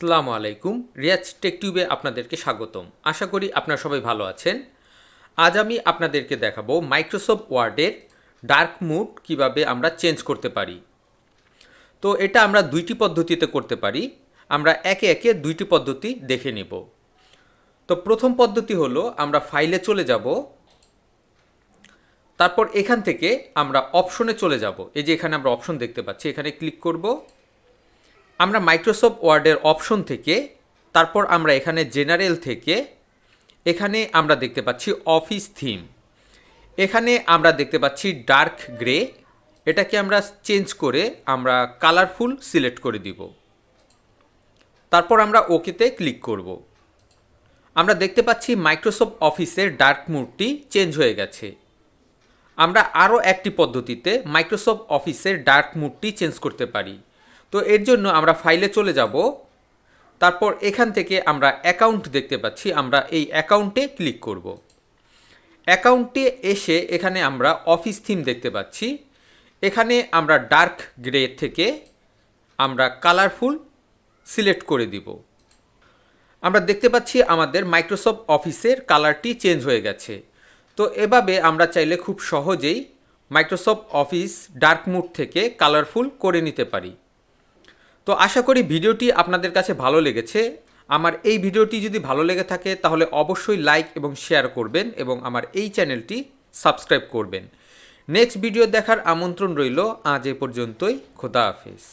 আসসালামু আলাইকুম RiazTechTube আপনাদেরকে স্বাগতম। আশা করি আপনারা সবাই ভালো আছেন। আজ আমি আপনাদেরকে দেখাবো মাইক্রোসফট ওয়ার্ডের ডার্ক মোড কিভাবে আমরা চেঞ্জ করতে পারি। তো এটা আমরা দুইটি পদ্ধতিতে করতে পারি। আমরা একে একে দুইটি পদ্ধতি দেখে নেব। তো প্রথম পদ্ধতি হলো আমরা ফাইলে চলে যাব, তারপর এখান থেকে আমরা অপশনে চলে যাব। এই যে এখানে আমরা অপশন দেখতে পাচ্ছি, এখানে ক্লিক করব। আমরা মাইক্রোসফট ওয়ার্ডের অপশন থেকে তারপর আমরা এখানে জেনারেল থেকে এখানে আমরা দেখতে পাচ্ছি অফিস থিম। এখানে আমরা দেখতে পাচ্ছি ডার্ক গ্রে। এটাকে আমরা চেঞ্জ করে আমরা কালারফুল সিলেক্ট করে দিব। তারপর আমরা ওকেতে ক্লিক করব। আমরা দেখতে পাচ্ছি মাইক্রোসফট অফিসের ডার্ক মোডটি চেঞ্জ হয়ে গেছে। আমরা আরও একটি পদ্ধতিতে মাইক্রোসফট অফিসের ডার্ক মোডটি চেঞ্জ করতে পারি। তো এর জন্য আমরা ফাইলে চলে যাব, তারপর এখান থেকে আমরা অ্যাকাউন্ট দেখতে পাচ্ছি, আমরা এই অ্যাকাউন্টে ক্লিক করব। অ্যাকাউন্টে এসে এখানে আমরা অফিস থিম দেখতে পাচ্ছি। এখানে আমরা ডার্ক গ্রে থেকে আমরা কালারফুল সিলেক্ট করে দিব। আমরা দেখতে পাচ্ছি আমাদের মাইক্রোসফট অফিসের কালারটি চেঞ্জ হয়ে গেছে। তো এভাবে আমরা চাইলে খুব সহজেই মাইক্রোসফট অফিস ডার্ক মোড থেকে কালারফুল করে নিতে পারি। তো আশা করি ভিডিওটি আপনাদের কাছে ভালো লেগেছে। আমার এই ভিডিওটি যদি ভালো লেগে থাকে তাহলে অবশ্যই লাইক এবং শেয়ার করবেন এবং আমার এই চ্যানেলটি সাবস্ক্রাইব করবেন। নেক্সট ভিডিও দেখার আমন্ত্রণ রইল। আজ এ পর্যন্তই। খোদা হাফেজ।